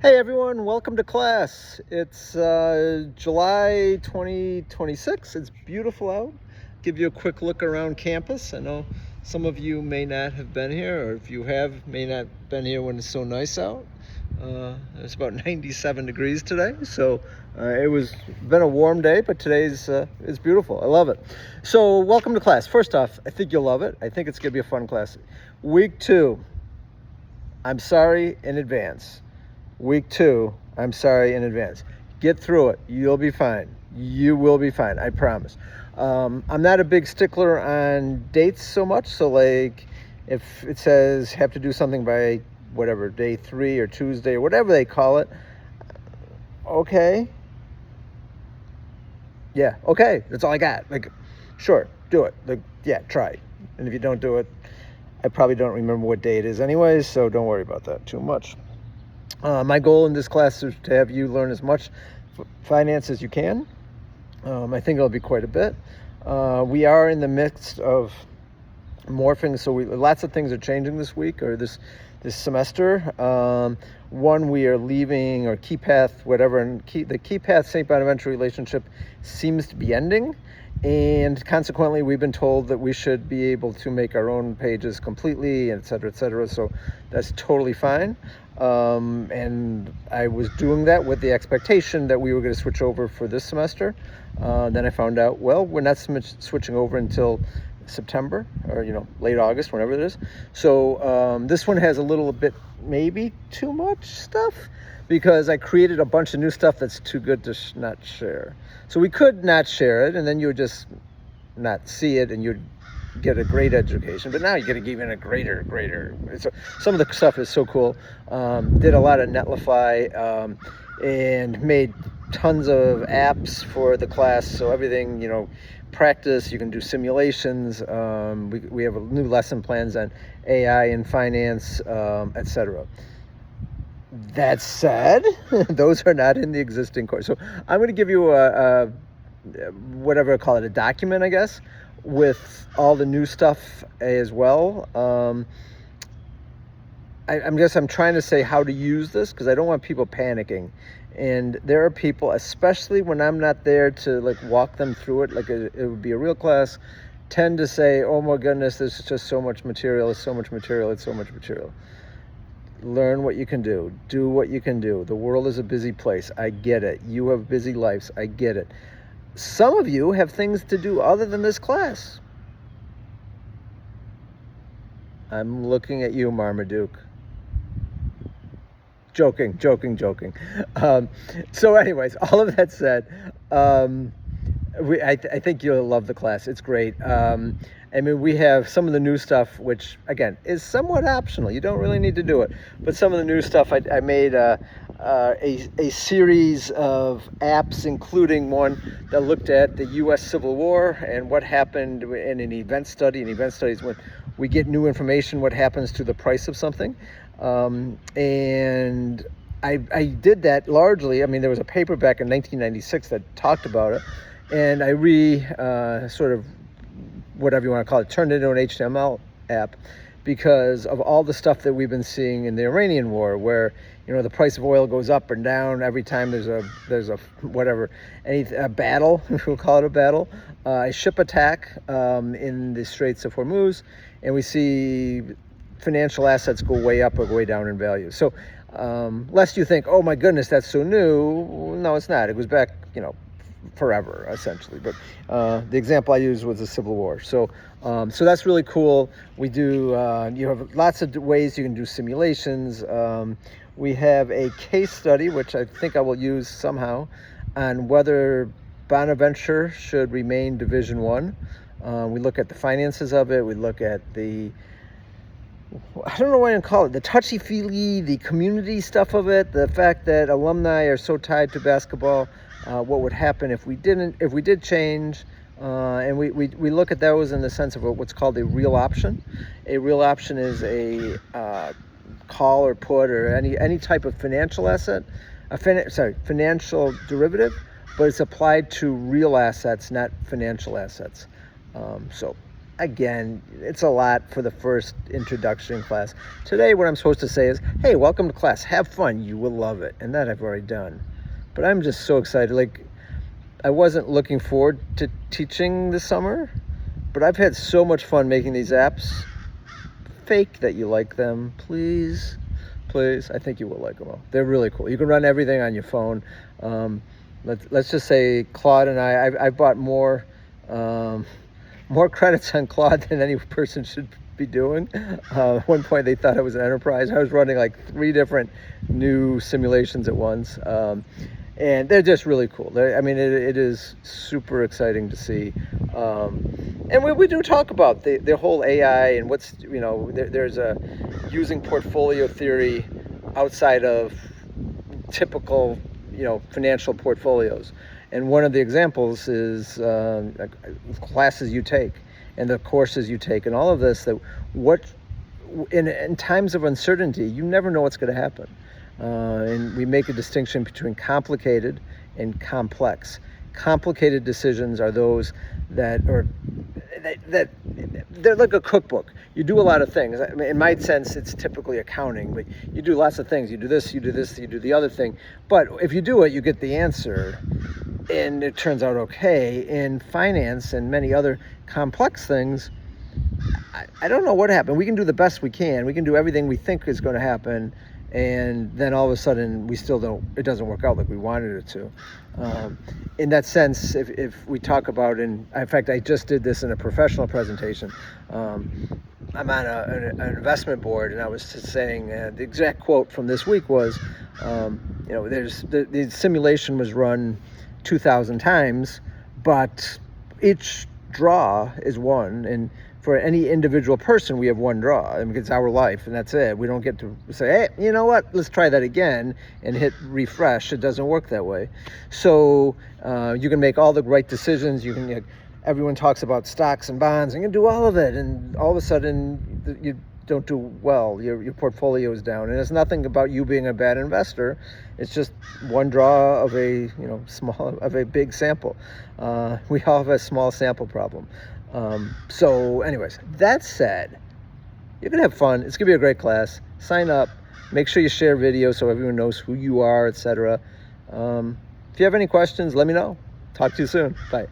Hey everyone, welcome to class. It's July 2026. It's beautiful out. Give you a quick look around campus. I know some of you may not have been here, or if you have, may not been here when it's so nice out. It's about 97 degrees today, so it was been a warm day, but today's it's beautiful. I love it. So welcome to class. First off, I think you'll love it. I think it's gonna be a fun class. Week 2, I'm sorry in advance. Week 2, I'm sorry in advance. Get through it. You'll be fine. You will be fine. I promise. I'm not a big stickler on dates so much. So like if it says have to do something by whatever, day 3 or Tuesday or whatever they call it. Okay. Yeah. Okay. That's all I got. Like, sure, do it. Like, yeah, try. And if you don't do it, I probably don't remember what day it is anyways. So don't worry about that too much. My goal in this class is to have you learn as much finance as you can. I think it'll be quite a bit. We are in the midst of morphing, so lots of things are changing this week or this semester. One, we are leaving or Key Path, whatever, and the Key Path St. Bonaventure relationship seems to be ending. And consequently, we've been told that we should be able to make our own pages completely, et cetera, et cetera. So that's totally fine. And I was doing that with the expectation that we were going to switch over for this semester. Then I found out, well, we're not switching over until September or, late August, whenever it is. So this one has a little bit, maybe too much stuff, because I created a bunch of new stuff that's too good to not share. So we could not share it, and then you would just not see it, and you'd get a great education. But now you get even a greater. Some of the stuff is so cool. Did a lot of Netlify and made tons of apps for the class. So everything, practice, you can do simulations. We have new lesson plans on AI and finance, etc. That said, those are not in the existing course. So I'm going to give you a whatever I call it, a document, I guess, with all the new stuff as well. I'm trying to say how to use this because I don't want people panicking. And there are people, especially when I'm not there to walk them through it, it would be a real class, tend to say, oh my goodness, this is just so much material, it's so much material. Learn what you can do. Do what you can do. The world is a busy place. I get it. You have busy lives. I get it. Some of you have things to do other than this class. I'm looking at you, Marmaduke. Joking. So anyways, all of that said, I think you'll love the class. It's great. We have some of the new stuff, which again is somewhat optional. You don't really need to do it, but some of the new stuff I made a series of apps, including one that looked at the U.S. Civil War and what happened in an event study. An event study is when we get new information, what happens to the price of something. And I did that largely. There was a paper back in 1996 that talked about it, and I sort of, whatever you want to call it, turned it into an HTML app because of all the stuff that we've been seeing in the Iranian war, where the price of oil goes up and down every time there's a battle, we'll call it a battle, a ship attack in the Straits of Hormuz, and we see financial assets go way up or way down in value. So lest you think, oh my goodness, that's so new. No, it's not. It goes back, forever, essentially. But the example I used was the Civil War. So that's really cool. We do, you have lots of ways you can do simulations. We have a case study, which I think I will use somehow, on whether Bonaventure should remain Division I. We look at the finances of it. We look at I don't know what to call it, the touchy-feely, the community stuff of it, the fact that alumni are so tied to basketball, what would happen if we did change, and we look at those in the sense of what's called a real option. A real option is a call or put or any type of financial asset, financial derivative, but it's applied to real assets, not financial assets. So again, it's a lot for the first introduction class. Today, what I'm supposed to say is, hey, welcome to class. Have fun. You will love it. And that I've already done. But I'm just so excited. Like, I wasn't looking forward to teaching this summer, but I've had so much fun making these apps. Fake that you like them, please. Please. I think you will like them all. They're really cool. You can run everything on your phone. Let's just say Claude and I've bought more credits on Claude than any person should be doing. At one point they thought it was an enterprise. I was running like 3 different new simulations at once. And they're just really cool. It is super exciting to see. And we do talk about the whole AI and what's, there's a using portfolio theory outside of typical, financial portfolios. And one of the examples is classes you take and the courses you take and all of this, in times of uncertainty, you never know what's going to happen. And we make a distinction between complicated and complex. Complicated decisions are those that they're like a cookbook. You do a lot of things. In my sense, it's typically accounting, but you do lots of things. You do this, you do the other thing. But if you do it, you get the answer, and it turns out okay. In finance and many other complex things, I don't know what happened. We can do the best we can. We can do everything we think is going to happen, and then all of a sudden it doesn't work out like we wanted it to. In that sense, if we talk about, in fact, I just did this in a professional presentation. I'm on an investment board, and I was just saying the exact quote from this week was, the simulation was run 2,000 times, but each draw is one, and for any individual person, we have one draw. It's our life, and that's it. We don't get to say, hey, you know what? Let's try that again and hit refresh. It doesn't work that way. So you can make all the right decisions. Everyone talks about stocks and bonds, and you can do all of it, and all of a sudden you don't do well. Your portfolio is down, and it's nothing about you being a bad investor. It's just one draw of a big sample. We all have a small sample problem. So anyways, that said, you can have fun. It's gonna be a great class. Sign up. Make sure you share videos so everyone knows who you are, etc. If you have any questions, let me know. Talk to you soon. Bye.